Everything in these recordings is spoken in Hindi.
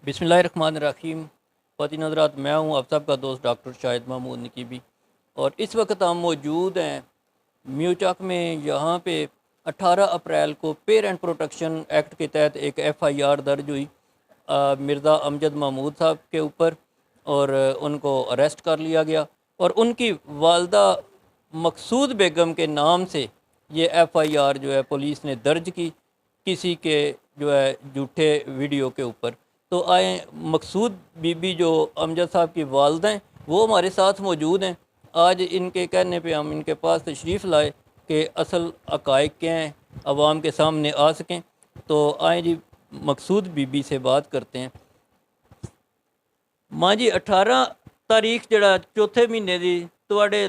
बिस्मिल्लाहिर्रहमानिर्रहीम। ख़वातीन हज़रात, मैं हूँ आप सबका दोस्त डॉक्टर शाहिद महमूद नकीबी और इस वक्त हम मौजूद हैं म्यूचक में। यहाँ पे 18 अप्रैल को पेरेंट प्रोटेक्शन एक्ट के तहत एक FIR दर्ज हुई मिर्ज़ा अमजद महमूद साहब के ऊपर और उनको अरेस्ट कर लिया गया और उनकी वालदा मकसूद बेगम के नाम से ये FIR जो है पुलिस ने दर्ज की किसी के जो है झूठे वीडियो के ऊपर। तो आए मकसूद बीबी जो अमजद साहब की वालदा हैं वो हमारे साथ मौजूद हैं। आज इनके कहने पे हम इनके पास तशरीफ़ लाए कि असल हक़ाइक़ क्या हैं, अवाम के सामने आ सकें। तो आए जी मकसूद बीबी से बात करते हैं। माँ जी 18 तारीख जड़ा चौथे महीने की तुहाडे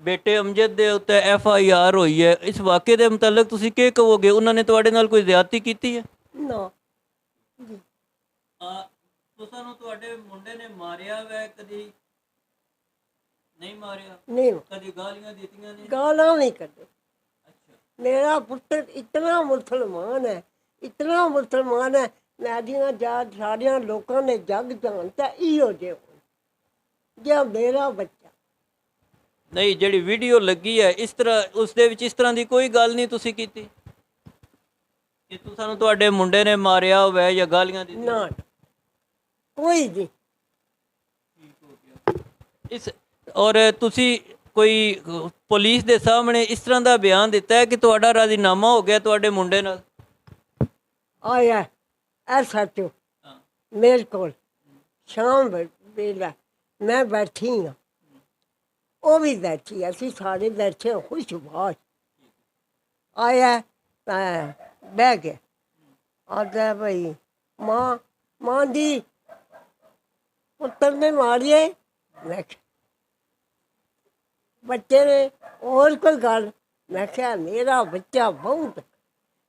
बेटे अमजद दे उत्ते FIR हुई है, इस वाक़े के मुतलक तुसीं की कहोगे? उन्होंने तुहाडे नाल कोई ज़्यादती की है? ना जी तुसां नूं तुहाडे मुंडे ने मारिया वै कदी? नहीं मारिया? नहीं कदी गालियां दित्तियां ने? गाना नहीं करते। अच्छा। मेरा पुत्र इतना मुसलमान है, इतना मुसलमान है, मैदियां जा सारिया लोगों ने जग जानता इो जो मेरा बच्चा नहीं, जिहड़ी वीडियो लगी है इस तरह उसदे विच इस तरह की कोई गल नहीं तुसीं कीती कि तुसां नूं तुहाडे मुंडे ने मारिया होवे या गालियां दित्तियां? ना कोई नहीं। इस और तुसी कोई पुलिस के सामने इस तरह का बयान दिता है कि तुहाडा राजीनामा हो गया तुहाडे मुंडे नाल? आया SHO हाँ। मेरे को शाम वेला मैं बैठी हाँ, वो भी बैठी, असी सारे बैठे हाँ खुशबाश। आया बह गया, आता भाई माँ माँ दी पुत्र ने मारिए। मैं बच्चे ने और कोई गल? मैं क्या मेरा बच्चा बहुत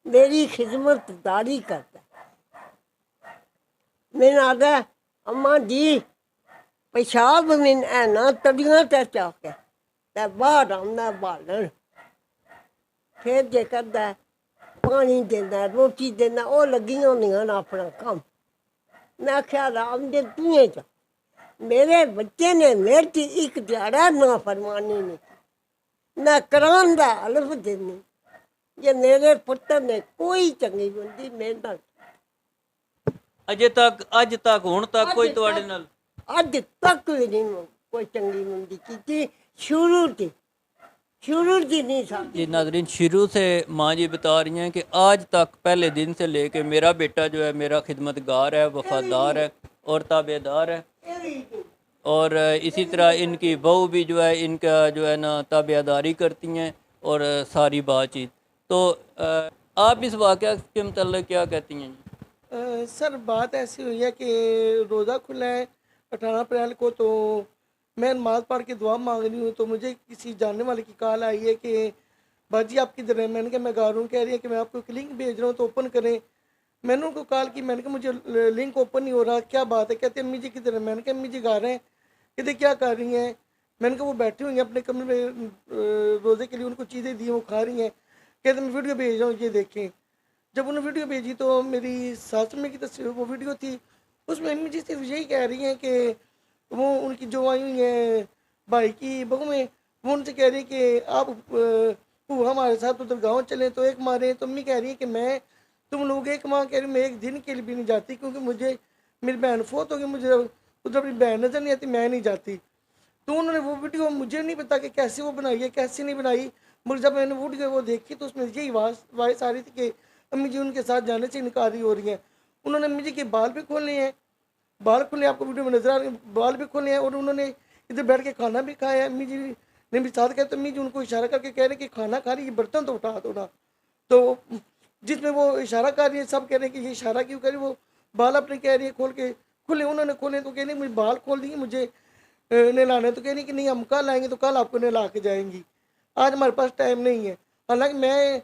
मेरी खिदमतदारी करता। मैंने आता अम्मा जी पेशाब में ना तड़ियाँ ते चाके ते बाहर आंदा बालन, फिर जे करदा पानी देना रोटी देना, वो लगी होंदियां अपना काम। मैं क्या राम दे तुएं च मेरे बच्चे ने मेरे की एक ध्याड़ा ना फरमानी नहीं, ना करान दा हलफ देनी। जे मेरे पुत्र ने कोई चंगी बुंदी मेरे नाल अज तक हुण तक कोई तुहाडे नाल अज तक भी नहीं कोई चंगी बुंदी की। शुरू की नहीं था जी नाजरीन, शुरू से माँ जी बता रही हैं कि आज तक पहले दिन से लेके मेरा बेटा जो है मेरा खिदमतगार है, वफादार है और ताबेदार है। और इसी तरह इनकी बहू भी जो है इनका जो है ना ताबेदारी करती हैं और सारी बातचीत। तो आप इस वाक़या के मतलब क्या कहती हैं जी? सर बात ऐसी हुई है कि रोज़ा खुला है 18 अप्रैल को, तो मैं नमाज़ पढ़ के दुआ मांग रही हूँ, तो मुझे किसी जानने वाले की कॉल आई है कि बाजी आप किधर हैं? मैंने कहा मैं घर हूँ। कह रही है कि मैं आपको एक लिंक भेज रहा हूँ तो ओपन करें। मैंने उनको कॉल की, मैंने कहा मुझे लिंक ओपन नहीं हो रहा, क्या बात है? कहते अम्मी जी किधर है? मैंने कहा अम्मी जी घर हैं। कहते क्या कर रही हैं? मैंने कहा वो बैठी हुई हैं अपने कमरे में, रोज़े के लिए उनको चीज़ें दी वो खा रही हैं। कहते मैं वीडियो भेज रहा हूँ ये देखें। जब उन्होंने वीडियो भेजी तो मेरी सासू में की तस्वीर वो वीडियो थी, उसमें अम्मी जी सिर्फ यही कह रही हैं कि वो उनकी जो आई हुई हैं भाई की बहू में, वो उनसे कह रही है कि आप भूआ हमारे साथ उधर गाँव चलें तो एक मारें। तो अम्मी कह रही है कि मैं तुम लोग एक माँ कह रही मैं एक दिन के लिए भी नहीं जाती, क्योंकि मुझे मेरी बहन फोत होगी, मुझे उधर अपनी बहन नज़र नहीं आती, मैं नहीं जाती। तो उन्होंने वो वीडियो मुझे नहीं पता कि कैसे वो बनाई है कैसे नहीं बनाई, मगर जब मैंने वीडियो वो देखी तो उसमें यही वॉइस आ रही थी कि अम्मी जी उनके साथ जाने से इनकारी हो रही हैं। उन्होंने अम्मी जी के बाल भी खोले हैं, बाल खुले आपको वीडियो में नजर आ रहे हैं, बाल भी खोले हैं, और उन्होंने इधर बैठ के खाना भी खाया है। अम्मी जी ने भी साथ कहा, तो अम्मी जी उनको इशारा करके कह रहे हैं कि खाना खा रही है, बर्तन तो उठा दो ना। तो जिसमें वो इशारा कर रही है, सब कह रहे हैं कि ये इशारा क्यों कर रही है, वो बाल अपने कह रही है खोल के खुले, उन्होंने खोले तो कह रही मुझे बाल खोल दिए, मुझे नहलाना है। तो कह रही कि नहीं हम कल आएंगे तो कल आपको नहला के जाएंगी, आज हमारे पास टाइम नहीं है। हालांकि मैं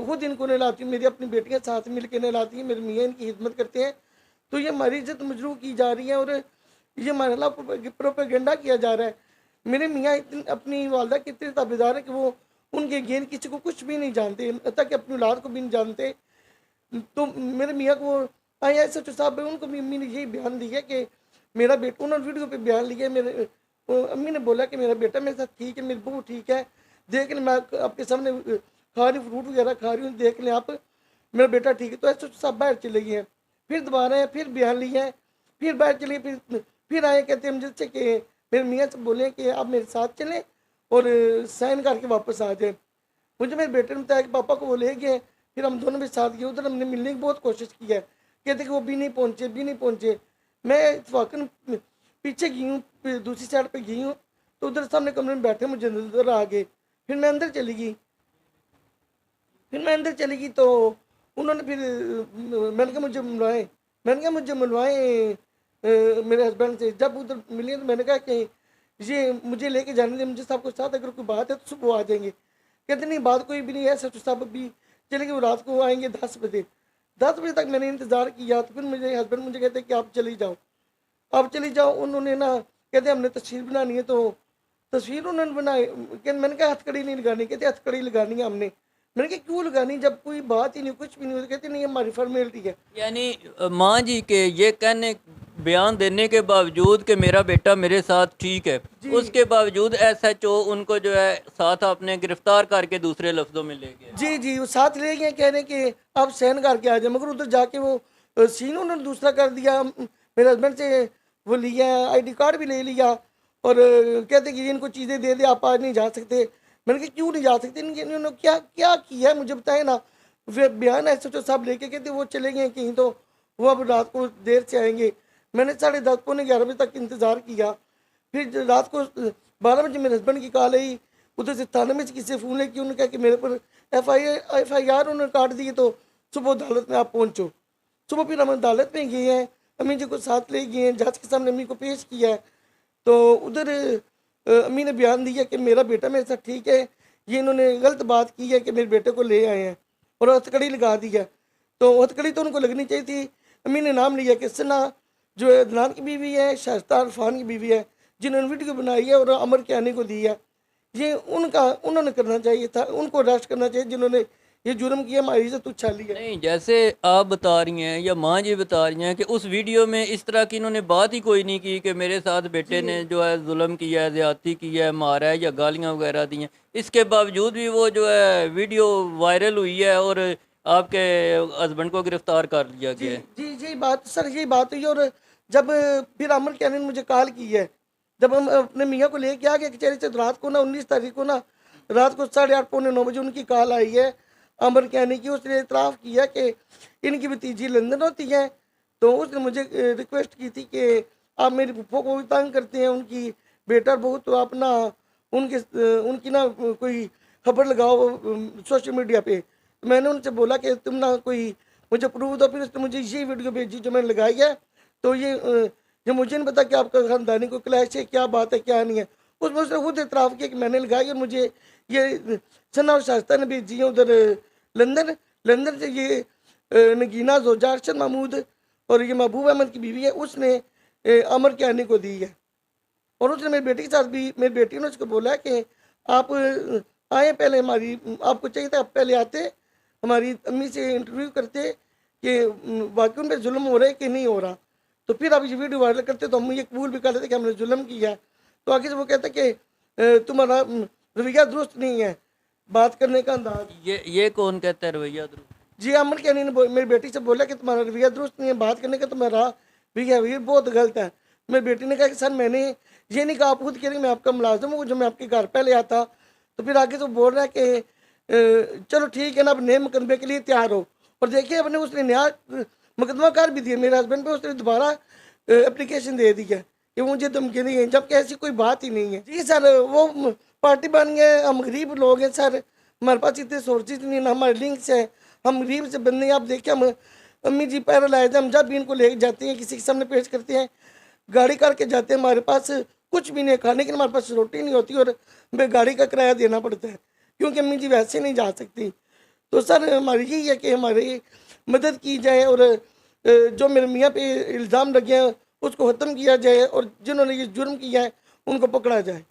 खुद इनको नहलाती हूँ, मेरी अपनी बेटियाँ साथ मिल के नहलाती हैं, मेरे मियाँ इनकी खिदमत करते हैं। तो ये हमारी इज्जत मजरू की जा रही है और ये हमारे खिलाफ प्रोपेगेंडा किया जा रहा है। मेरे मियाँ अपनी वालदा के इतने ताबेदार है कि वो उनके गेन किसी को कुछ भी नहीं जानते, तक अपनी औलाद को भी नहीं जानते। तो मेरे मियाँ को आई एस एच ओ साहब है, उनको भी अम्मी ने यही बयान दिया कि मेरा बेटा, उन्होंने वीडियो पे बयान लिया, मेरे अम्मी ने बोला कि मेरा बेटा मेरे साथ ठीक है, मेरी बहू ठीक है, देख लें, मैं आपके सामने खा रही, फ्रूट वगैरह खा रही हूँ, देख लें आप, मेरा बेटा ठीक है। तो एस एच ओ साहब बाहर चले गए हैं, फिर दोबारा है, फिर बयान लिया है, फिर बाहर चले, फिर आए, कहते हैं मुझे कि मेरे मियाँ से बोले कि आप मेरे साथ चलें और साइन करके वापस आ जाए। मुझे मेरे बेटे ने बताया कि पापा को वो ले गए, फिर हम दोनों भी साथ गए, उधर हमने मिलने की बहुत कोशिश की है, कहते कि वो भी नहीं पहुँचे, भी नहीं पहुँचे। मैं इतफाकन पीछे गई हूँ, दूसरी साइड पे गई हूँ, तो उधर सामने कमरे में बैठे, मुझे नजर आ गए। फिर मैं अंदर चली गई, तो उन्होंने फिर मैंने कहा मुझे मिलवाएं, मेरे हस्बैंड से। जब उधर मिले तो मैंने कहा कि ये मुझे लेके जाने दे, मुझे सबको साथ, अगर कोई बात है तो सुबह आ जाएंगे। कहते नहीं, बात कोई भी नहीं है, सच साहब भी चले गए, वो रात को आएंगे 10 बजे। 10 बजे तक मैंने इंतज़ार किया, तो फिर मुझे हस्बैंड मुझे कहते कि आप चली जाओ। उन्होंने ना, कहते हमने तस्वीर बनानी है, तो तस्वीर उन्होंने बनाई। मैंने कहा हथकड़ी नहीं लगानी, कहते हथकड़ी लगानी है हमने। मैंने कहा क्यों लगानी, जब कोई बात ही नहीं, कुछ भी नहीं होता। कहते नहीं, हमारी फॉर्मेलिटी है। यानी माँ जी के ये कहने, बयान देने के बावजूद कि मेरा बेटा मेरे साथ ठीक है, उसके बावजूद एसएचओ उनको जो है साथ आपने गिरफ्तार करके दूसरे लफ्जों में ले गए। जी, वो साथ ले गए, कह रहे कि आप साइन करके आ जाए, मगर उधर जाके वो सीन उन्होंने दूसरा कर दिया। मेरे हस्बैंड से वो लिया, आईडी कार्ड भी ले लिया, और कहते कि इनको चीज़ें दे दे, आप आज नहीं जा सकते। मैंने कहा क्यों नहीं जा सकते, इन्होंने क्या क्या किया है मुझे बताए ना। फिर बयान एसएचओ साहब लेके कहते वो चले गए कहीं, तो वो अब रात को देर से आएंगे। मैंने 10:30 पौने 11 बजे तक इंतज़ार किया। फिर रात को 12 बजे मेरे हस्बैंड की कॉल आई, उधर से थाने में से किसी फ़ोन लेके उन्होंने कहा कि मेरे पर एफ आई आर उन्होंने काट दी, तो सुबह अदालत में आप पहुँचो। सुबह फिर हम अदालत में गए हैं, अम्मी जी को साथ ले गए हैं, जज के सामने अम्मी को पेश किया है। तो उधर अम्मी ने बयान दिया कि मेरा बेटा मेरे साथ ठीक है, ये इन्होंने गलत बात की है कि मेरे बेटे को ले आए हैं, और हथकड़ी लगा दी है। तो हथकड़ी तो उनको लगनी चाहिए थी। अम्मी ने नाम लिया कि सना जो अदनान की बीवी है, शाइस्ता अरफान की बीवी है, जिन्होंने वीडियो बनाई है और अमर कियानी को दी है, ये उन्होंने करना चाहिए था, उनको अरेस्ट करना चाहिए जिन्होंने ये जुर्म किया, हमारी इज्जत उछाली है। नहीं, जैसे आप बता रही हैं या माँ जी बता रही हैं कि उस वीडियो में इस तरह की इन्होंने बात ही कोई नहीं की कि मेरे साथ बेटे ने जो है जुल्म किया है, ज़्यादती की है, मारा है या गालियाँ वगैरह दी हैं, इसके बावजूद भी वो जो है वीडियो वायरल हुई है और आपके हस्बैंड को गिरफ्तार कर लिया गया है। जी, यही बात सर, यही बात हुई। और जब फिर अमर कैनी ने मुझे कॉल की है, जब हम अपने मियाँ को लेके आ गए कचहरी से, तो रात को ना 19 तारीख को ना रात को 8:30 पौने 9 बजे उनकी कॉल आई है अमर कैनी की। उसने इतराफ़ किया कि इनकी भतीजी लंदन होती है, तो उसने मुझे रिक्वेस्ट की थी कि आप मेरी फूफो को भी तंग करते हैं, उनकी बेटा बहू, तो आप ना उनकी ना कोई खबर लगाओ सोशल मीडिया पे। तो मैंने उनसे बोला कि तुम ना कोई मुझे प्रूफ दो। फिर उसने मुझे ये वीडियो भेजी जो मैंने लगाई है। तो ये मुझे नहीं पता कि आपका खानदानी को क्लैश है, क्या बात है क्या नहीं है। उसमें उसने खुद इतराफ़ किया कि मैंने लगाई, और मुझे ये सना और शाइस्ता ने भेजी है उधर लंदन से। ये नगीना जोजा अरशद महमूद और ये महबूब अहमद की बीवी है, उसने अमर कियानी को दी है। और उसने मेरी बेटी के साथ भी, मेरी बेटी ने उसको बोला कि आप आए पहले, हमारी आपको चाहिए था आप पहले आते, हमारी अम्मी से इंटरव्यू करते कि वाकई उन पर जुल्म हो रहा है कि नहीं हो रहा, तो फिर आप ये वीडियो वायरल करते तो हम ये कबूल भी कर लेते कि हमने जुल्म किया है। तो आगे से वो कहता कि तुम्हारा रवैया दुरुस्त नहीं है, बात करने का अंदाज। ये कौन कहता है रवैया दुरुस्त? जी, अमर कैनी ने मेरी बेटी से बोला कि तुम्हारा रवैया दुरुस्त नहीं है, बात करने का तुम्हारा बिहेवियर बहुत गलत है। मेरी बेटी ने कहा कि सर मैंने ये नहीं कहा, आप खुद कह रही मैं आपका मुलाजिम हूँ जो मैं आपके घर पहले आता। तो फिर आगे तो बोल रहा है कि चलो ठीक है ना, अब नए मुकदमे के लिए तैयार हो। और देखिए अपने उसने नया मुकदमा कर भी दिया मेरे हस्बैंड पे, उसने दोबारा एप्लीकेशन दे दी है कि मुझे धमकी नहीं है, जबकि ऐसी कोई बात ही नहीं है। जी सर, वो पार्टी बन गए, हम गरीब लोग हैं सर, हमारे पास इतने सोर्सेज नहीं, ना हमारे लिंक्स हैं, हम गरीब से बंदे हैं। आप देखिए हम अम्मी जी पैरालाइज, हम जब भी इनको ले जाते हैं किसी के सामने पेश करते हैं, गाड़ी करके जाते हैं, हमारे पास कुछ भी नहीं खाने की, हमारे पास रोटी नहीं होती और हमें गाड़ी का किराया देना पड़ता है क्योंकि अम्मी जी वैसे नहीं जा सकती। तो सर हमारी यही है कि हमारी मदद की जाए और जो मेरे मियाँ पे इल्ज़ाम लगे हैं उसको ख़त्म किया जाए और जिन्होंने ये जुर्म किया है उनको पकड़ा जाए।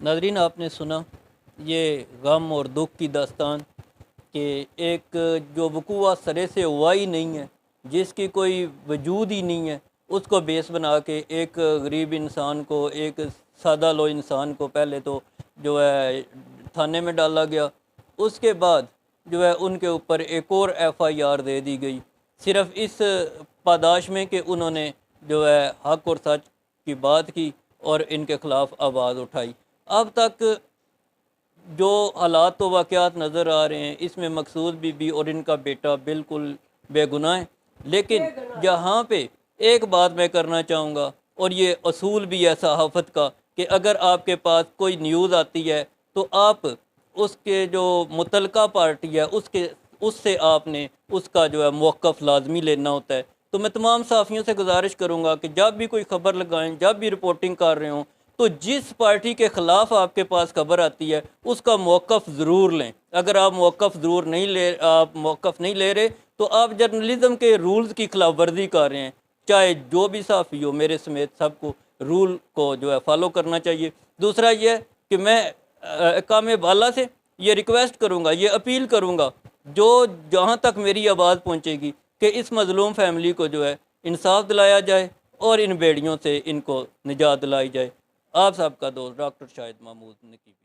नाज़रीन, आपने सुना ये गम और दुख की दास्तान कि एक जो वकूआ सरे से हुआ ही नहीं है, जिसकी कोई वजूद ही नहीं है, उसको बेस बना के एक गरीब इंसान को, एक सादा लो इंसान को पहले तो जो है थाने में डाला गया, उसके बाद जो है उनके ऊपर एक और एफआईआर दे दी गई, सिर्फ इस पादाश में कि उन्होंने जो है हक और सच की बात की और इनके ख़िलाफ़ आवाज़ उठाई। अब तक जो हालात तो वाक़यात नज़र आ रहे हैं, इसमें मकसूद बीबी और इनका बेटा बिल्कुल बेगुनाह है। लेकिन यहाँ पे एक बात मैं करना चाहूँगा, और ये असूल भी है सहाफ़त का, कि अगर आपके पास कोई न्यूज़ आती है तो आप उसके जो मुतलका पार्टी है उससे आपने उसका जो है मौक़िफ़ लाजमी लेना होता है। तो मैं तमाम सहाफ़ियों से गुजारिश करूँगा कि जब भी कोई ख़बर लगाएं, जब भी रिपोर्टिंग कर रहे हों, तो जिस पार्टी के ख़िलाफ़ आपके पास खबर आती है उसका मौक़िफ़ ज़रूर लें। अगर आप मौक़िफ़ नहीं ले रहे तो आप जर्नलिज़म के रूल्स की खिलाफ वर्जी कर रहे हैं। चाहे जो भी सहाफ़ी हो, मेरे समेत सबको रूल को जो है फॉलो करना चाहिए। दूसरा ये कि मैं काम बाला से ये रिक्वेस्ट करूँगा, ये अपील करूँगा, जो जहाँ तक मेरी आवाज़ पहुँचेगी, कि इस मज़लूम फैमिली को जो है इंसाफ दिलाया जाए और इन बेड़ियों से इनको निजात दिलाई जाए। आप सबका दोस्त डॉक्टर शाहिद महमूद नकीबी।